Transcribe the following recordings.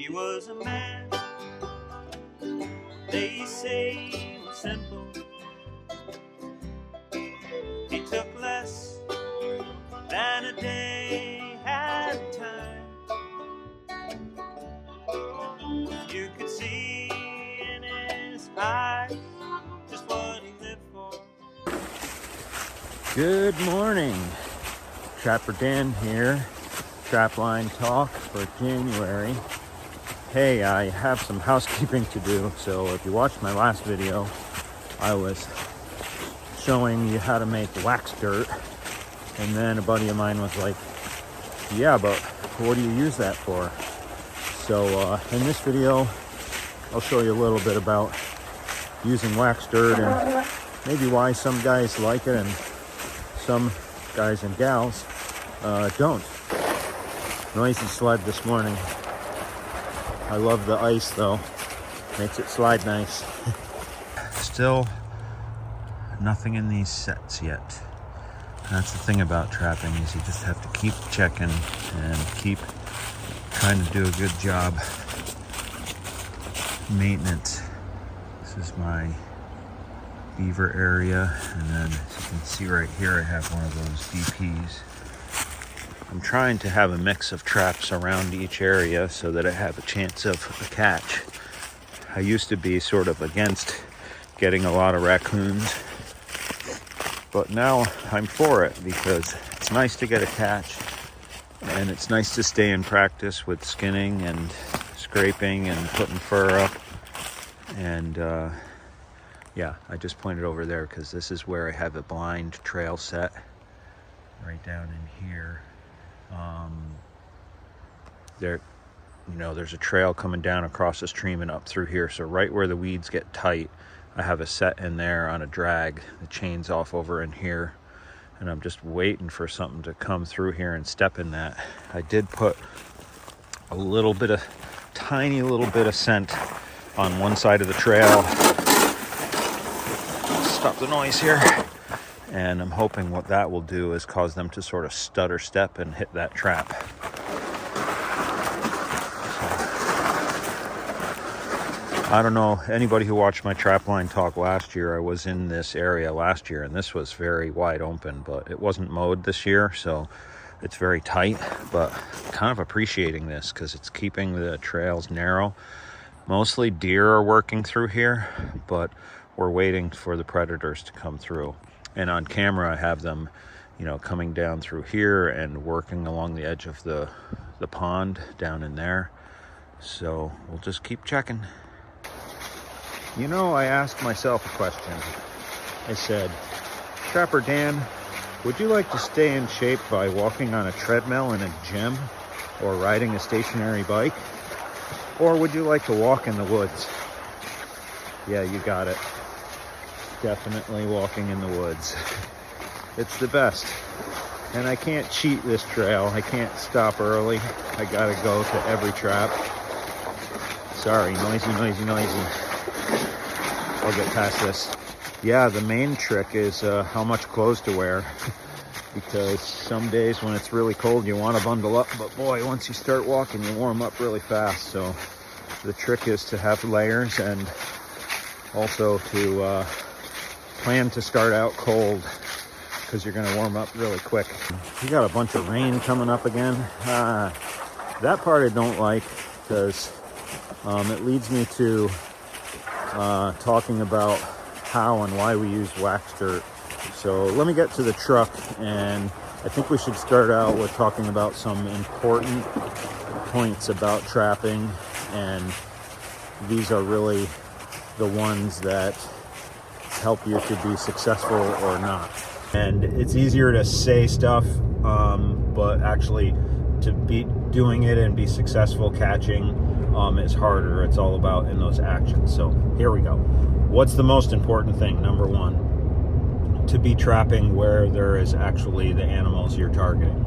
He was a man, they say he was simple. He took less than a day at a time. You could see in his eyes just what he lived for. Good morning, Trapper Dan here, Trapline Talk for January. Hey, I have some housekeeping to do, so if you watched my last video, I was showing you how to make wax dirt, and then a buddy of mine was like, yeah, but what do you use that for? So in this video, I'll show you a little bit about using wax dirt and maybe why some guys like it and some guys and gals don't. Noisy sled this morning. I love the ice though, makes it slide nice. Still nothing in these sets yet. That's the thing about trapping, is you just have to keep checking and keep trying to do a good job. Maintenance. This is my beaver area, and then as you can see right here, I have one of those DPs. I'm trying to have a mix of traps around each area so that I have a chance of a catch. I used to be sort of against getting a lot of raccoons, but now I'm for it because it's nice to get a catch, and it's nice to stay in practice with skinning and scraping and putting fur up. And yeah, I just pointed over there because this is where I have a blind trail set right down in here. There's a trail coming down across the stream and up through here. So right where the weeds get tight, I have a set in there on a drag. The chain's off over in here, and I'm just waiting for something to come through here and step in that. I did put a tiny little bit of scent on one side of the trail. Stop the noise here. And I'm hoping what that will do is cause them to sort of stutter step and hit that trap. I don't know, anybody who watched my Trapline Talk last year, I was in this area last year, and this was very wide open, but it wasn't mowed this year, so it's very tight. But kind of appreciating this because it's keeping the trails narrow. Mostly deer are working through here, but we're waiting for the predators to come through. And on camera, I have them, coming down through here and working along the edge of the pond down in there. So we'll just keep checking. I asked myself a question. I said, Trapper Dan, would you like to stay in shape by walking on a treadmill in a gym or riding a stationary bike? Or would you like to walk in the woods? Yeah, you got it. Definitely walking in the woods. It's the best. And I can't cheat this trail. I can't stop early. I gotta go to every trap. Sorry, noisy. I'll get past this. Yeah, the main trick is how much clothes to wear. Because some days when it's really cold, you want to bundle up. But boy, once you start walking, you warm up really fast. So the trick is to have layers, and also to plan to start out cold, because you're going to warm up really quick. We got a bunch of rain coming up again. That part I don't like, because it leads me to talking about how and why we use wax dirt. So let me get to the truck, and I think we should start out with talking about some important points about trapping, and these are really the ones that help you to be successful or not. And it's easier to say stuff, but actually to be doing it and be successful catching is harder. It's all about in those actions. So here we go. What's the most important thing? Number one, to be trapping where there is actually the animals you're targeting.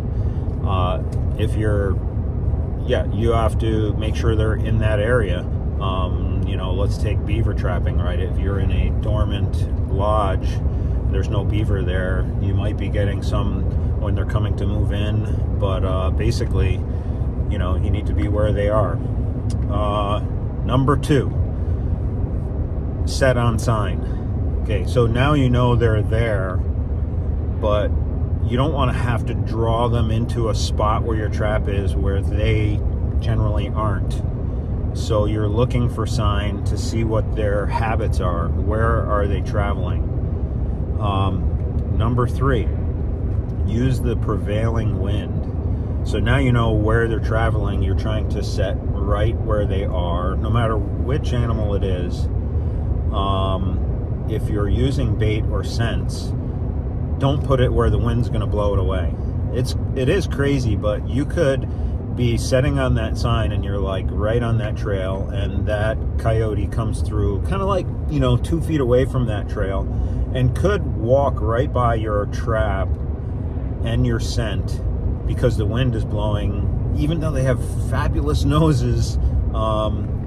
You have to make sure they're in that area. Let's take beaver trapping, right? If you're in a dormant lodge, there's no beaver there. You might be getting some when they're coming to move in, but basically, you need to be where they are. Number 2, set on sign. Okay, so now you know they're there, but you don't want to have to draw them into a spot where your trap is where they generally aren't. So you're looking for sign to see what their habits are. Where are they traveling? Number 3, use the prevailing wind. So now you know where they're traveling. You're trying to set right where they are, no matter which animal it is. If you're using bait or scents, don't put it where the wind's going to blow it away. It is crazy, but you could be setting on that sign and you're like right on that trail, and that coyote comes through kind of like, 2 feet away from that trail, and could walk right by your trap and your scent because the wind is blowing. Even though they have fabulous noses,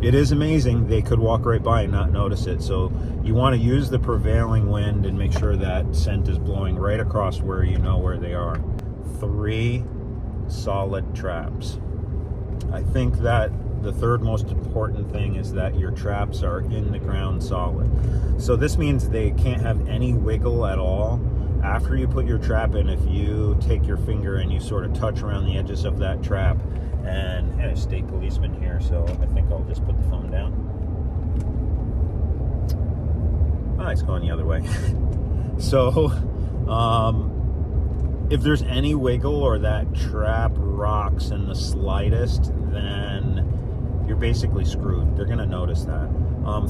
it is amazing, they could walk right by and not notice it. So you want to use the prevailing wind and make sure that scent is blowing right across where you know where they are. 3 solid traps. I think that the third most important thing is that your traps are in the ground solid. So this means they can't have any wiggle at all. After you put your trap in, if you take your finger and you sort of touch around the edges of that trap, and a state policeman here, so I think I'll just put the phone down. It's going the other way. So if there's any wiggle or that trap rocks in the slightest, then you're basically screwed. They're gonna notice that.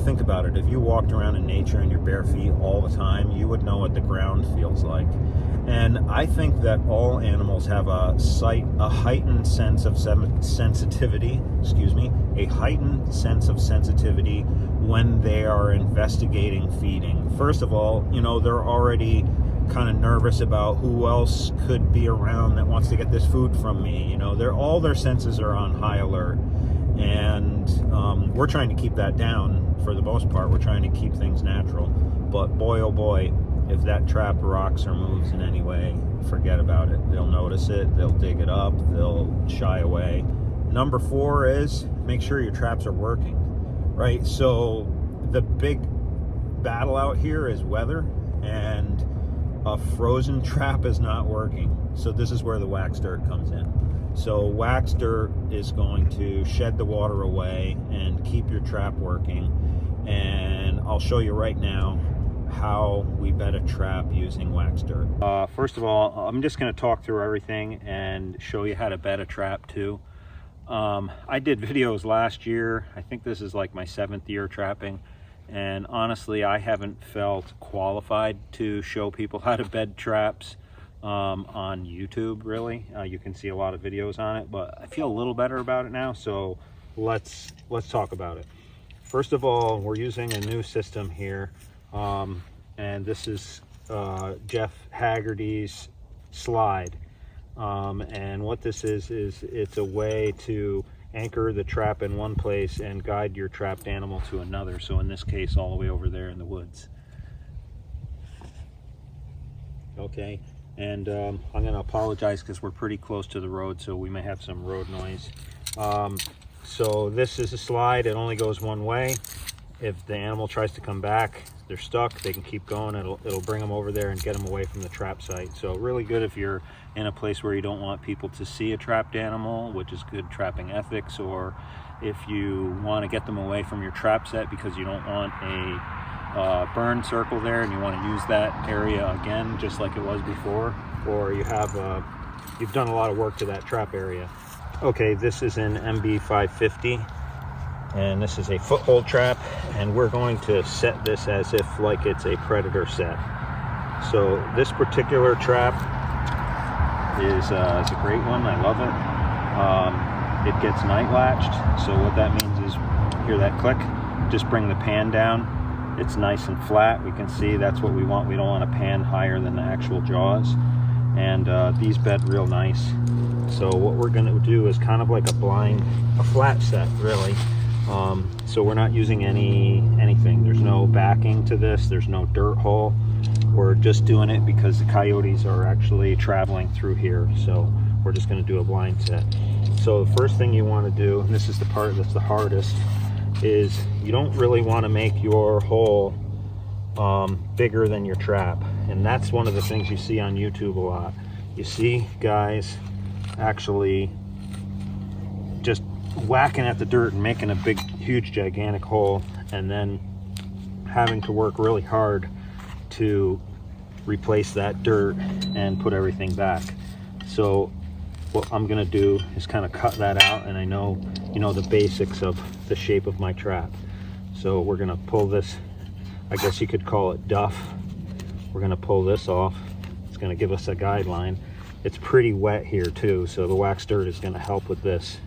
Think about it. If you walked around in nature in your bare feet all the time, you would know what the ground feels like. And I think that all animals have a heightened sense of sensitivity, a heightened sense of sensitivity when they are investigating feeding. First of all, they're already kind of nervous about who else could be around that wants to get this food from me. All their senses are on high alert. And we're trying to keep that down for the most part. We're trying to keep things natural. But boy, oh boy, if that trap rocks or moves in any way, forget about it. They'll notice it, they'll dig it up, they'll shy away. Number 4 is make sure your traps are working, right? So the big battle out here is weather, and a frozen trap is not working. So this is where the wax dirt comes in. So wax dirt is going to shed the water away and keep your trap working. And I'll show you right now how we bed a trap using wax dirt. First of all, I'm just going to talk through everything and show you how to bed a trap too. I did videos last year. I think this is like my 7th year trapping. And honestly, I haven't felt qualified to show people how to bed traps on YouTube, really. You can see a lot of videos on it, but I feel a little better about it now, so let's talk about it. First of all, we're using a new system here, and this is Jeff Haggerty's slide. And what this is it's a way to anchor the trap in one place and guide your trapped animal to another. So in this case, all the way over there in the woods. Okay. And I'm going to apologize because we're pretty close to the road, so we may have some road noise. So this is a slide. It only goes one way. If the animal tries to come back, they're stuck, they can keep going. It'll bring them over there and get them away from the trap site. So really good if you're in a place where you don't want people to see a trapped animal, which is good trapping ethics, or if you want to get them away from your trap set because you don't want a burn circle there and you want to use that area again just like it was before, or you've done a lot of work to that trap area. Okay, this is an MB 550 and this is a foothold trap, and we're going to set this as if like it's a predator set. So this particular trap is a great one. I love it. It gets night latched, so what that means is, hear that click, just bring the pan down. It's nice and flat. We can see that's what we want. We don't want a pan higher than the actual jaws. And these bed real nice. So what we're going to do is kind of like a flat set, really. So we're not using anything. There's no backing to this. There's no dirt hole. We're just doing it because the coyotes are actually traveling through here. So we're just going to do a blind set. So the first thing you want to do, and this is the part that's the hardest, is you don't really want to make your hole bigger than your trap. And that's one of the things you see on YouTube a lot. You see guys actually just whacking at the dirt and making a big, huge, gigantic hole, and then having to work really hard to replace that dirt and put everything back. So what I'm gonna do is kind of cut that out, and I know you know the basics of the shape of my trap. So we're gonna pull this, I guess you could call it duff. We're gonna pull this off. It's gonna give us a guideline. It's pretty wet here too, so the wax dirt is gonna help with this.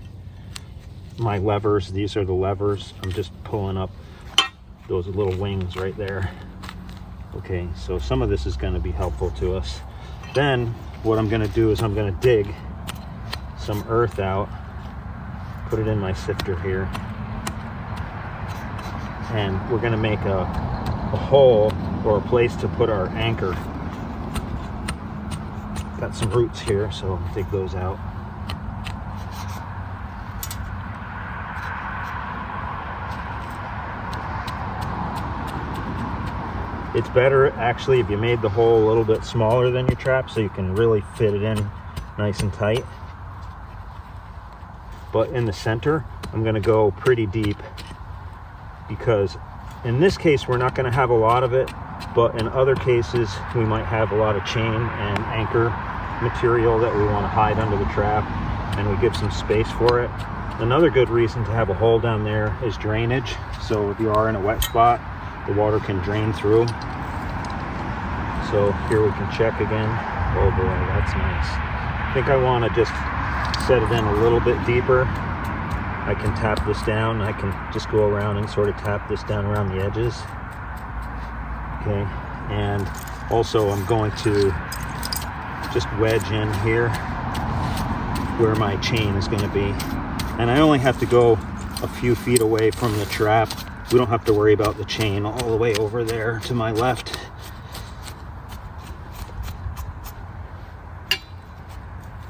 My levers, these are the levers. I'm just pulling up those little wings right there. Okay, so some of this is gonna be helpful to us. Then what I'm gonna do is I'm gonna dig some earth out, put it in my sifter here, and we're gonna make a hole or a place to put our anchor. Got some roots here, so I'll dig those out. It's better actually if you made the hole a little bit smaller than your trap, so you can really fit it in nice and tight. But in the center, I'm gonna go pretty deep, because in this case, we're not gonna have a lot of it, but in other cases, we might have a lot of chain and anchor material that we wanna hide under the trap, and we give some space for it. Another good reason to have a hole down there is drainage. So if you are in a wet spot, the water can drain through. So here we can check again. Oh boy, that's nice. I think I wanna just set it in a little bit deeper. I can tap this down. I can just go around and sort of tap this down around the edges. Okay, and also I'm going to just wedge in here where my chain is going to be. And I only have to go a few feet away from the trap. We don't have to worry about the chain all the way over there to my left.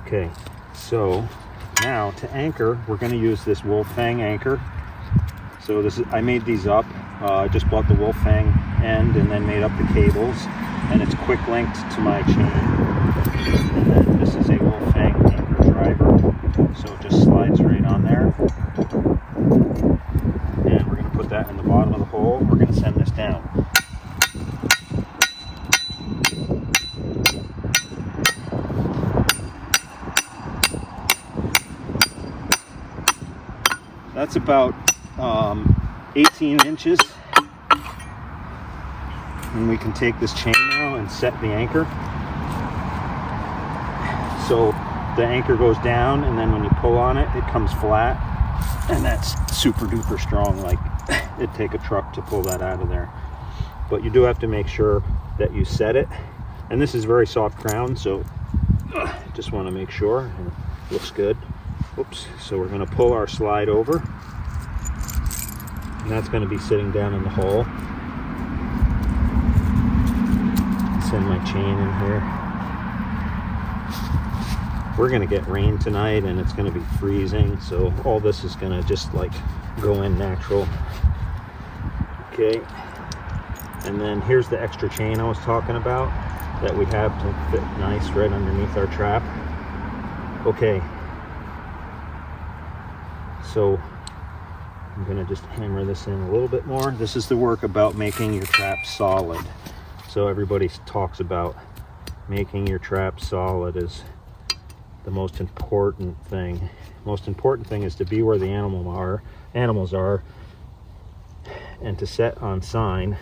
Okay, so now to anchor, we're going to use this wolf fang anchor. So this is, I made these up. I just bought the wolf fang end and then made up the cables, and it's quick linked to my chain. And then this is a wolf fang anchor driver, so it just slides right on there. And we're going to put that in the bottom of the hole. We're going to send this down. That's about 18 inches. And we can take this chain now and set the anchor. So the anchor goes down, and then when you pull on it, it comes flat. And that's super duper strong. Like, it'd take a truck to pull that out of there. But you do have to make sure that you set it. And this is very soft ground, so just want to make sure. And it looks good. Oops. So we're going to pull our slide over, and that's going to be sitting down in the hole. Send my chain in here. We're going to get rain tonight, and it's going to be freezing, so all this is going to just like go in natural. Okay, and then here's the extra chain I was talking about that we have to fit nice right underneath our trap. Okay, so I'm gonna just hammer this in a little bit more. This is the work about making your trap solid. So everybody talks about making your trap solid is the most important thing. Most important thing is to be where the animals are, and to set on sign.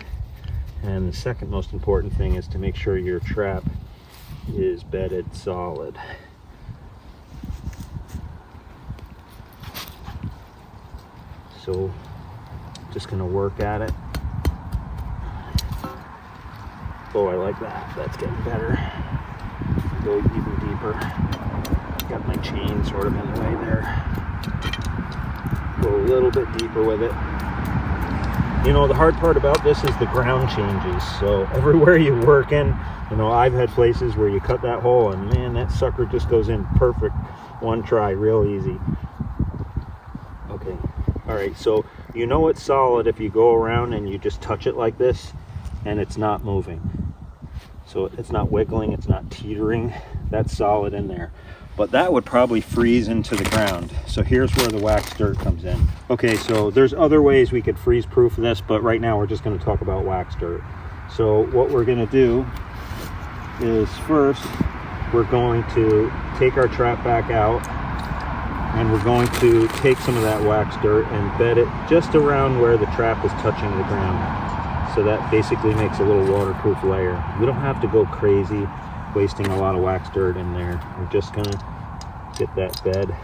And the second most important thing is to make sure your trap is bedded solid. So just gonna work at it. Oh, I like that. That's getting better. Go even deeper. Got my chain sort of in the way there. Go a little bit deeper with it. You know, the hard part about this is the ground changes. So everywhere you work in, you know, I've had places where you cut that hole and man, that sucker just goes in perfect. One try, real easy. Okay, all right, so you know it's solid if you go around and you just touch it like this and it's not moving. So it's not wiggling, it's not teetering. That's solid in there. But that would probably freeze into the ground. So here's where the wax dirt comes in. Okay, so there's other ways we could freeze proof this, but right now we're just gonna talk about wax dirt. So what we're gonna do is first, we're going to take our trap back out and we're going to take some of that wax dirt and bed it just around where the trap is touching the ground. So that basically makes a little waterproof layer. We don't have to go crazy wasting a lot of wax dirt in there. We're just gonna get that bed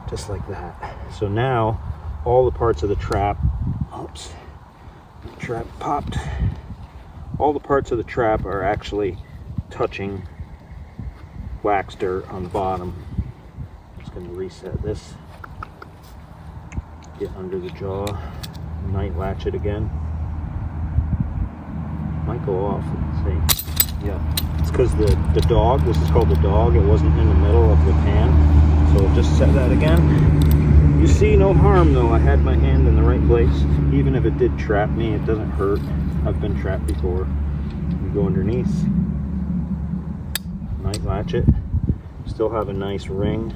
just like that. So now all the parts of the trap, oops, the trap popped. All the parts of the trap are actually touching wax dirt on the bottom. Just gonna reset this, get under the jaw, night latch it again. Might go off, let's see. Yeah, it's because the dog, this is called the dog, it wasn't in the middle of the pan. So just set that again. You see, no harm though. I had my hand in the right place. Even if it did trap me, it doesn't hurt. I've been trapped before. You go underneath, night latch it. Still have a nice ring.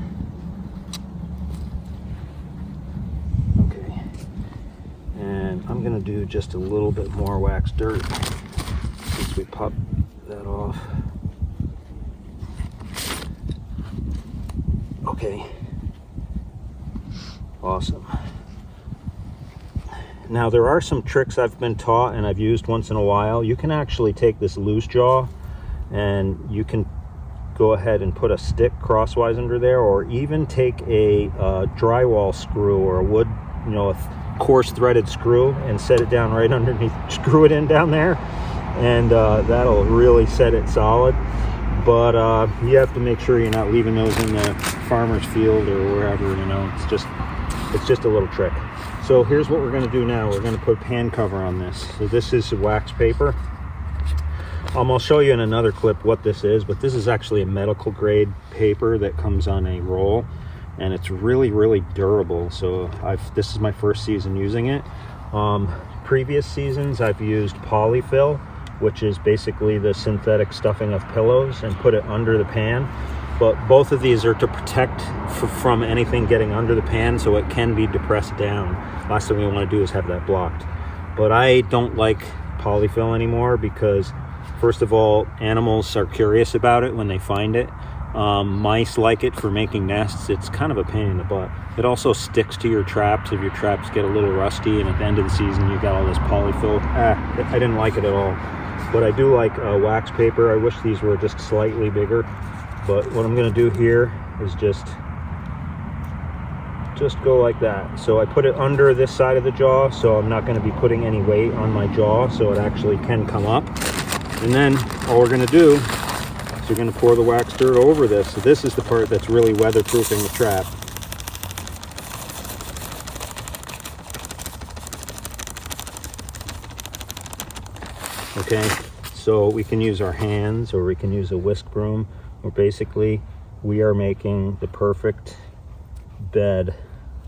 Okay, and I'm gonna do just a little bit more wax dirt since we popped that off. Okay, awesome. Now there are some tricks I've been taught and I've used once in a while. You can actually take this loose jaw and you can go ahead and put a stick crosswise under there, or even take a drywall screw or a wood, a coarse threaded screw and set it down right underneath, screw it in down there, and that'll really set it solid. But you have to make sure you're not leaving those in the farmer's field or wherever, it's just a little trick. So here's what we're going to do now. We're going to put pan cover on this. So this is wax paper. I'll show you in another clip what this is, but this is actually a medical grade paper that comes on a roll, and it's really, really durable. So this is my first season using it. Previous seasons I've used polyfill, which is basically the synthetic stuffing of pillows, and put it under the pan. But both of these are to protect from anything getting under the pan, so it can be depressed down. Last thing we want to do is have that blocked. But I don't like polyfill anymore because, first of all, animals are curious about it when they find it. Mice like it for making nests. It's kind of a pain in the butt. It also sticks to your traps if your traps get a little rusty, and at the end of the season you got all this polyfill. I didn't like it at all. But I do like wax paper. I wish these were just slightly bigger. But what I'm going to do here is just go like that. So I put it under this side of the jaw, so I'm not going to be putting any weight on my jaw, so it actually can come up. And then all we're going to do is we're going to pour the wax dirt over this. So this is the part that's really weatherproofing the trap. Okay, so we can use our hands or we can use a whisk broom, or basically we are making the perfect bed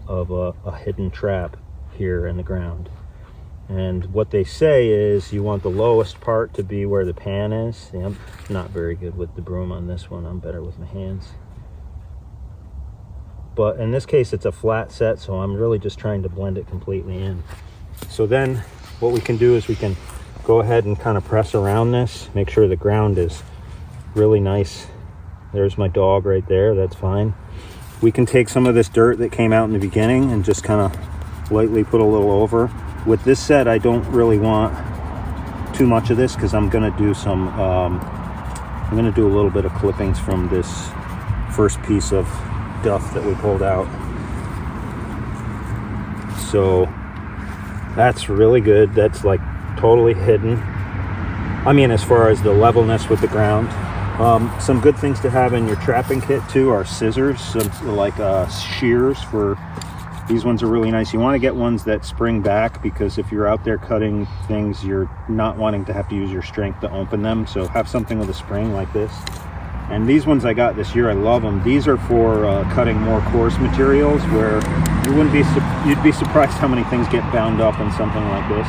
of a hidden trap here in the ground. And what they say is you want the lowest part to be where the pan is. See, I'm not very good with the broom on this one. I'm better with my hands. But in this case, it's a flat set, so I'm really just trying to blend it completely in. So then what we can do is we can go ahead and kind of press around this, make sure the ground is really nice. There's my dog right there, that's fine. We can take some of this dirt that came out in the beginning and just kind of lightly put a little over. With this set, I don't really want too much of this because I'm going to do some, I'm going to do a little bit of clippings from this first piece of duff that we pulled out. So that's really good. That's like totally hidden. I mean, as far as the levelness with the ground. Some good things to have in your trapping kit too are scissors, like shears. For these ones are really nice. You want to get ones that spring back, because if you're out there cutting things, you're not wanting to have to use your strength to open them. So have something with a spring like this. And these ones I got this year, I love them. These are for cutting more coarse materials, where you'd be surprised how many things get bound up in something like this.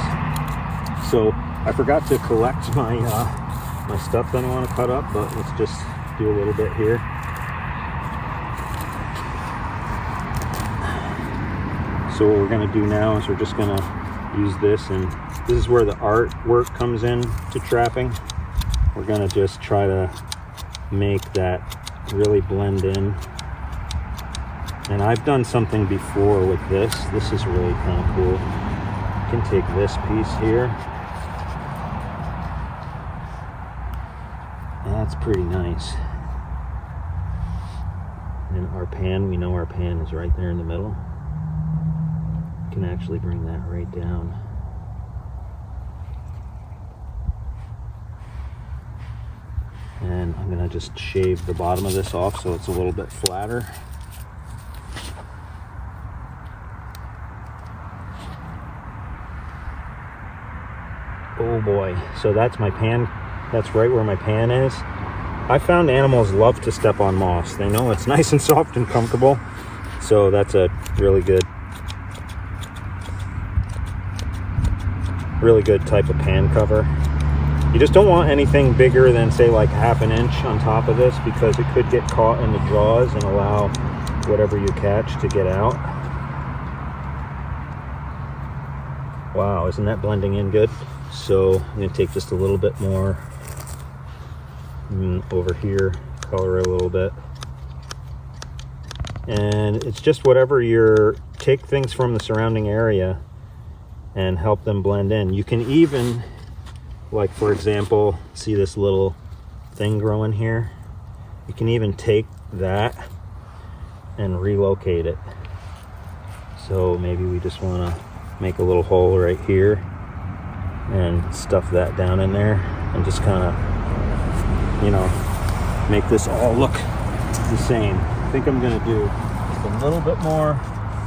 So I forgot to collect my my stuff that I want to cut up, but let's just do a little bit here. So what we're going to do now is we're just going to use this, and this is where the artwork comes in to trapping. We're going to just try to make that really blend in. And I've done something before with this. This is really kind of cool. You can take this piece here. That's pretty nice. And our pan, we know our pan is right there in the middle. You can actually bring that right down. And I'm gonna just shave the bottom of this off so it's a little bit flatter. Oh boy, so that's my pan. That's right where my pan is. I found animals love to step on moss. They know it's nice and soft and comfortable. So that's a really good type of pan cover. You just don't want anything bigger than, say, like ½ an inch on top of this, because it could get caught in the jaws and allow whatever you catch to get out. Wow, isn't that blending in good? So I'm going to take just a little bit more over here, color it a little bit. And it's just whatever take things from the surrounding area and help them blend in. You can even, like for example, see this little thing growing here? You can even take that and relocate it. So maybe we just want to make a little hole right here and stuff that down in there and just kind of, you know, make this all look the same. I think I'm going to do just a little bit more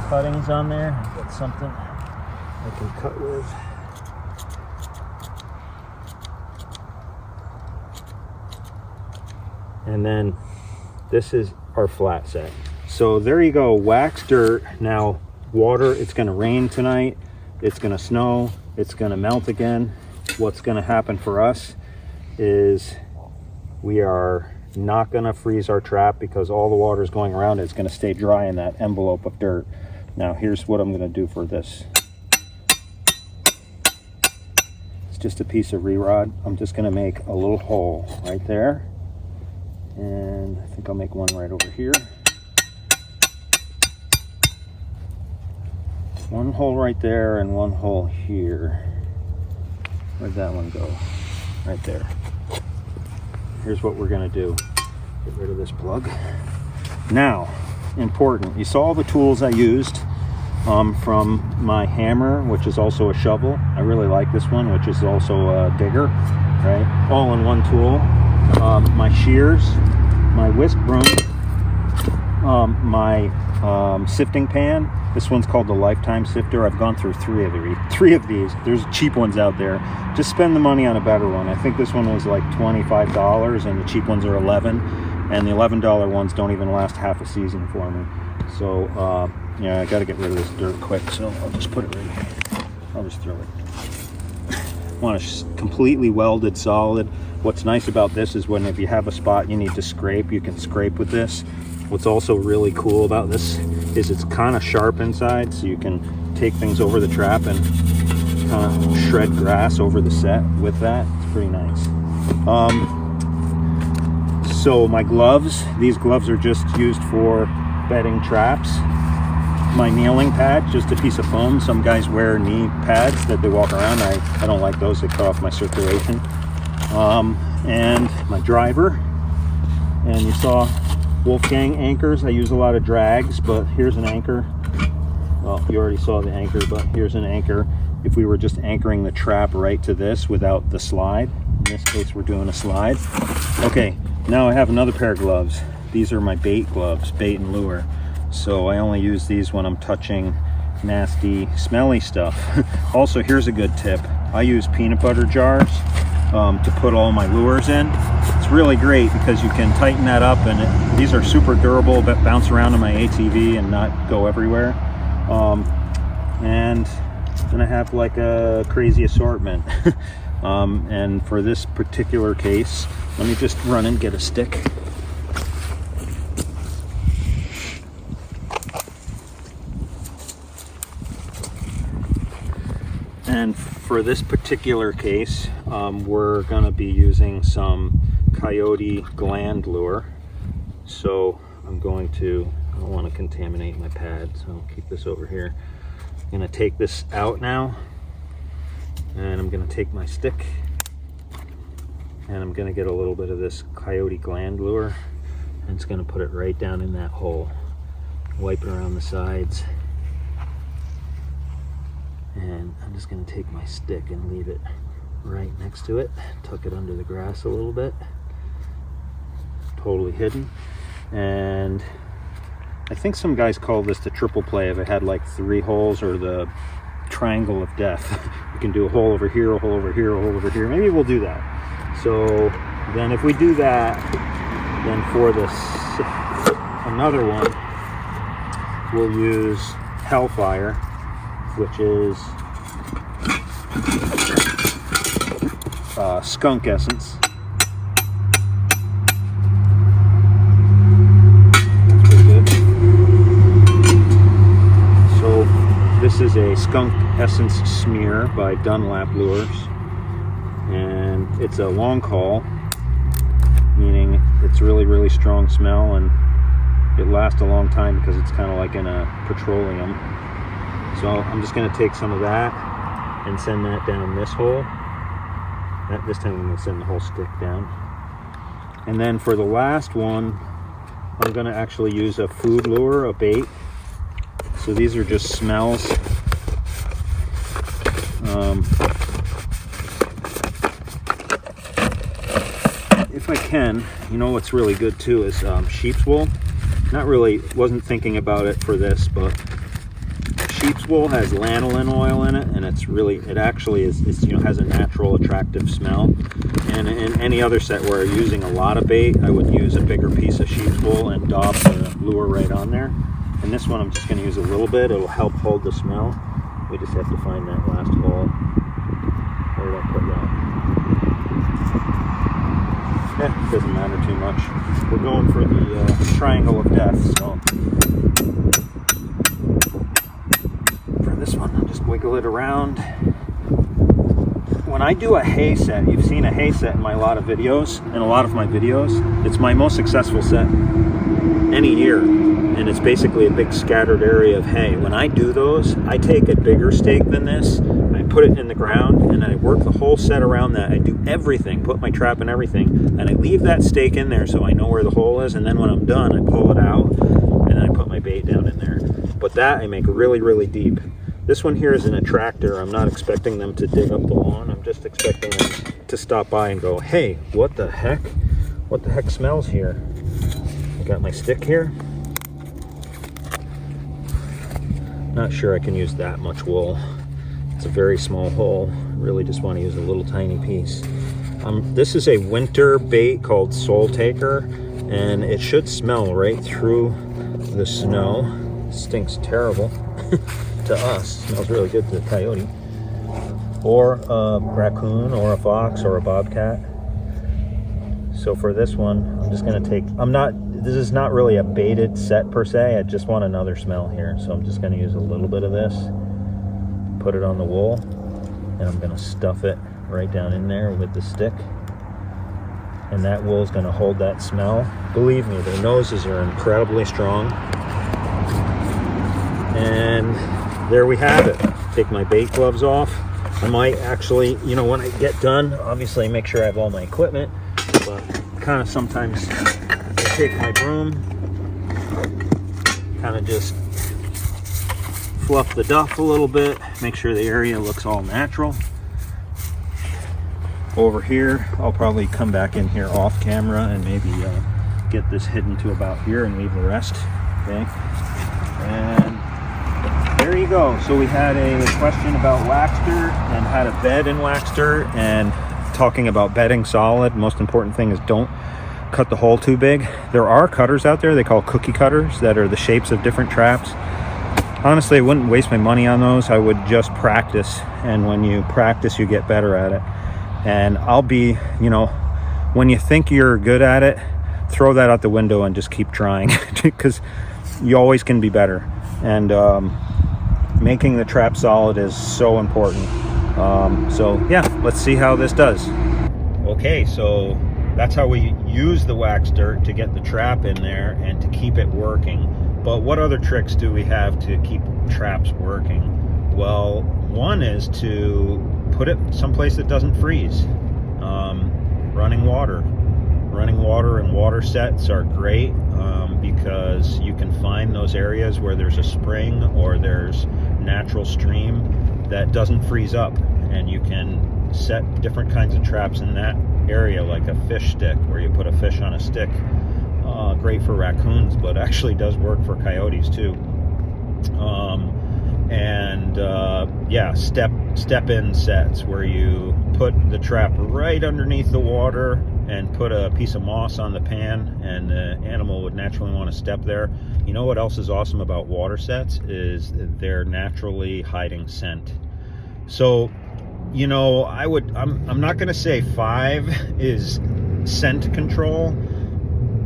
cuttings on there. That's something I can cut with. And then this is our flat set. So there you go, wax dirt. Now water, it's going to rain tonight, it's going to snow, it's going to melt again. What's going to happen for us is we are not going to freeze our trap, because all the water is going around it. It's going to stay dry in that envelope of dirt. Now here's what I'm going to do for this. It's just a piece of re-rod. I'm just going to make a little hole right there, and I think I'll make one right over here. One hole right there and one hole here. Where'd that one go? Right there. Here's what we're gonna do. Get rid of this plug. Now, important, you saw the tools I used from my hammer, which is also a shovel. I really like this one, which is also a digger, right? All in one tool. My shears, my whisk broom, my sifting pan. This one's called the Lifetime Sifter. I've gone through three of these. There's cheap ones out there. Just spend the money on a better one. I think this one was like $25, and the cheap ones are $11, and the $11 ones don't even last half a season for me. So yeah, I got to get rid of this dirt quick, so I'll just put it right here. I'll just throw it. Want a completely welded solid. What's nice about this is if you have a spot you need to scrape, you can scrape with this. What's also really cool about this is it's kind of sharp inside, so you can take things over the trap and kind of shred grass over the set with that. It's pretty nice. So my gloves, these gloves are just used for bedding traps. My kneeling pad, just a piece of foam. Some guys wear knee pads that they walk around. I don't like those, they cut off my circulation. And my driver, and you saw Wolfgang anchors. I use a lot of drags, but here's an anchor. Well, you already saw the anchor, but here's an anchor if we were just anchoring the trap right to this without the slide. In this case, we're doing a slide. Okay, now I have another pair of gloves. These are my bait gloves, bait and lure. So I only use these when I'm touching nasty, smelly stuff. Also, here's a good tip. I use peanut butter jars to put all my lures in. It's really great because you can tighten that up, and these are super durable, but bounce around on my ATV and not go everywhere. And then I have like a crazy assortment. And for this particular case, let me just run and get a stick. And for this particular case, we're going to be using some coyote gland lure. So I don't want to contaminate my pad, so I'll keep this over here. I'm going to take this out now, and I'm going to take my stick, and I'm going to get a little bit of this coyote gland lure, and it's going to put it right down in that hole. Wipe it around the sides. And I'm just going to take my stick and leave it right next to it, tuck it under the grass a little bit, totally hidden. And I think some guys call this the triple play if it had like 3 holes, or the triangle of death. You can do a hole over here, a hole over here, a hole over here. Maybe we'll do that. So then if we do that, then for this another one, we'll use Hellfire, which is skunk essence. That's pretty good. So this is a skunk essence smear by Dunlap Lures, and it's a long haul, meaning it's really strong smell, and it lasts a long time because it's kind of like in a petroleum. So I'm just going to take some of that and send that down this hole. This time I'm going to send the whole stick down. And then for the last one, I'm going to actually use a food lure, a bait. So these are just smells. If I can, you know what's really good too is sheep's wool. Wasn't thinking about it for this, but sheep's wool has lanolin oil in it, and it actually has a natural attractive smell. And in any other set where I'm using a lot of bait, I would use a bigger piece of sheep's wool and daub the lure right on there. And this one I'm just going to use a little bit. It'll help hold the smell. We just have to find that last hole. Where did I put that? It doesn't matter too much. We're going for the triangle of death, so this one, I'll just wiggle it around. When I do a hay set, you've seen a hay set in a lot of my videos. It's my most successful set any year, and it's basically a big scattered area of hay. When I do those, I take a bigger stake than this, I put it in the ground, and I work the whole set around that. I do everything, put my trap and everything, and I leave that stake in there so I know where the hole is, and then when I'm done, I pull it out, and then I put my bait down in there. But that I make really deep. This one here is an attractor. I'm not expecting them to dig up the lawn. I'm just expecting them to stop by and go, hey, what the heck? What the heck smells here? I got my stick here. Not sure I can use that much wool. It's a very small hole. I really just want to use a little tiny piece. This is a winter bait called Soul Taker, and it should smell right through the snow. It stinks terrible. To us, it smells really good to the coyote, or a raccoon, or a fox, or a bobcat. So for this one, I'm just going to take, this is not really a baited set per se, I just want another smell here. So I'm just going to use a little bit of this, put it on the wool, and I'm going to stuff it right down in there with the stick. And that wool is going to hold that smell. Believe me, their noses are incredibly strong. And there we have it. Take my bait gloves off. I might actually, when I get done, obviously make sure I have all my equipment, but kind of sometimes I take my broom, kind of just fluff the duff a little bit, make sure the area looks all natural. Over here, I'll probably come back in here off camera and maybe get this hidden to about here and leave the rest, okay? And there you go. So we had a question about Waxter and how to bed in Waxter, and talking about bedding solid, most important thing is don't cut the hole too big. There are cutters out there they call cookie cutters that are the shapes of different traps. Honestly, I wouldn't waste my money on those. I would just practice, and when you practice you get better at it. And I'll be, when you think you're good at it, throw that out the window and just keep trying because you always can be better. And making the trap solid is so important. So yeah, let's see how this does. Okay, so that's how we use the wax dirt to get the trap in there and to keep it working. But what other tricks do we have to keep traps working? Well, one is to put it someplace that doesn't freeze. Running water. Running water and water sets are great because you can find those areas where there's a spring or there's natural stream that doesn't freeze up, and you can set different kinds of traps in that area, like a fish stick where you put a fish on a stick. Great for raccoons, but actually does work for coyotes too. Yeah, step in sets where you put the trap right underneath the water and put a piece of moss on the pan, and the animal would naturally want to step there. You know what else is awesome about water sets is they're naturally hiding scent. So, I'm not going to say 5 is scent control,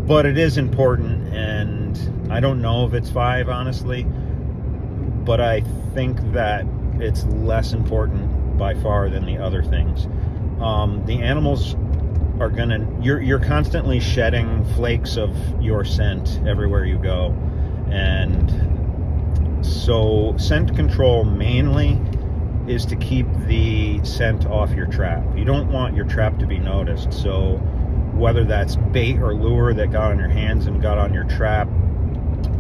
but it is important, and I don't know if it's 5, honestly, but I think that it's less important by far than the other things. The animals are you're constantly shedding flakes of your scent everywhere you go, and so scent control mainly is to keep the scent off your trap. You don't want your trap to be noticed, so whether that's bait or lure that got on your hands and got on your trap,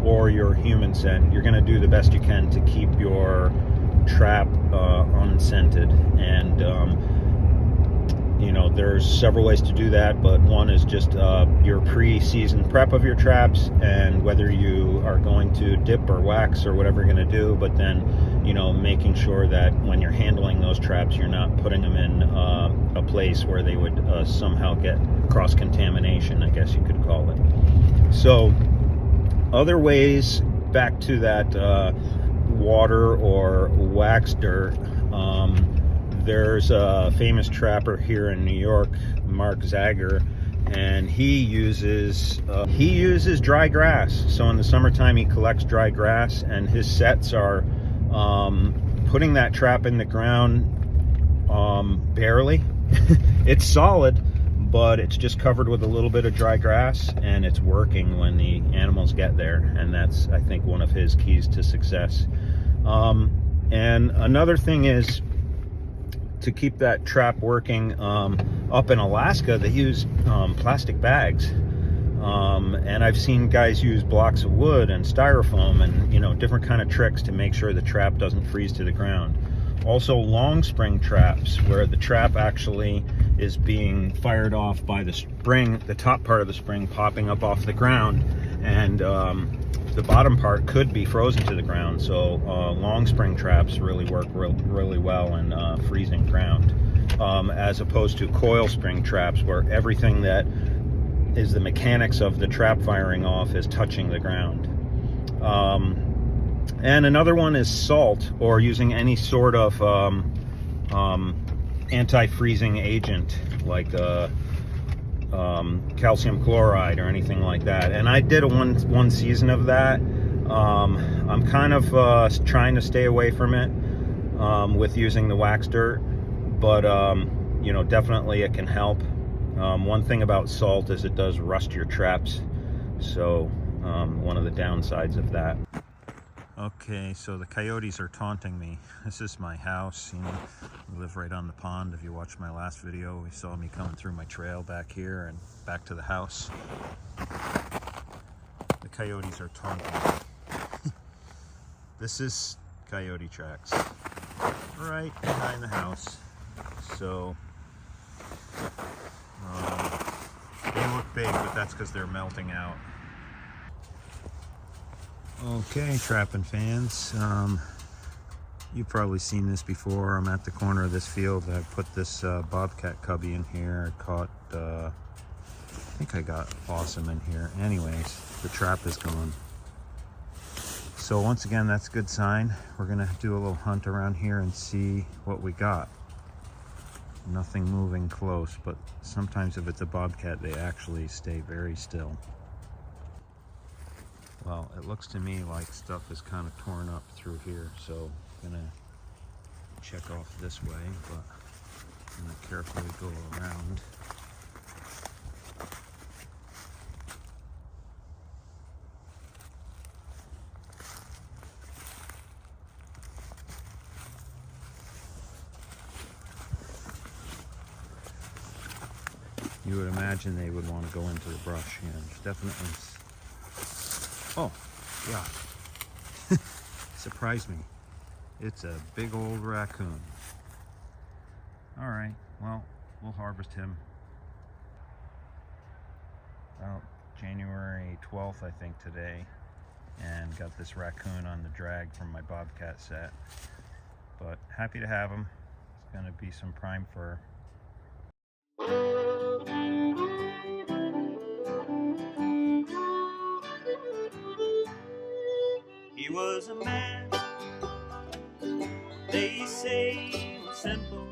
or your human scent, you're going to do the best you can to keep your trap unscented. And there's several ways to do that, but one is just your pre-season prep of your traps, and whether you are going to dip or wax or whatever you're going to do, but then making sure that when you're handling those traps, you're not putting them in a place where they would somehow get cross-contamination, I guess you could call it. So other ways, back to that water or wax dirt, there's a famous trapper here in New York, Mark Zager, and he uses dry grass. So in the summertime he collects dry grass, and his sets are putting that trap in the ground barely. It's solid, but it's just covered with a little bit of dry grass, and it's working when the animals get there, and that's, I think, one of his keys to success. And another thing is to keep that trap working. Up in Alaska they use plastic bags, and I've seen guys use blocks of wood and styrofoam and different kind of tricks to make sure the trap doesn't freeze to the ground. Also long spring traps, where the trap actually is being fired off by the spring, the top part of the spring popping up off the ground, and the bottom part could be frozen to the ground. So long spring traps really work really well in freezing ground, as opposed to coil spring traps, where everything that is the mechanics of the trap firing off is touching the ground. And another one is salt, or using any sort of anti-freezing agent, like calcium chloride or anything like that. And I did one season of that. I'm kind of trying to stay away from it with using the wax dirt, but definitely it can help. One thing about salt is it does rust your traps, so one of the downsides of that. Okay, so the coyotes are taunting me. This is my house, we live right on the pond. If you watched my last video, you saw me coming through my trail back here and back to the house. The coyotes are taunting me. This is coyote tracks right behind the house. So they look big, but that's because they're melting out. Okay, trapping fans. You've probably seen this before. I'm at the corner of this field. I put this bobcat cubby in here. I caught, I think I got awesome in here. Anyways, the trap is gone. So once again, that's a good sign. We're gonna do a little hunt around here and see what we got. Nothing moving close, but sometimes if it's a bobcat, they actually stay very still. Well, it looks to me like stuff is kind of torn up through here, so I'm gonna check off this way, but I'm gonna carefully go around. You would imagine they would want to go into the brush. Yeah, there's definitely. Oh, yeah. Surprised me. It's a big old raccoon. All right, well, we'll harvest him. About January 12th, I think, today. And got this raccoon on the drag from my bobcat set. But happy to have him. It's gonna be some prime fur. He was a man, they say he was simple,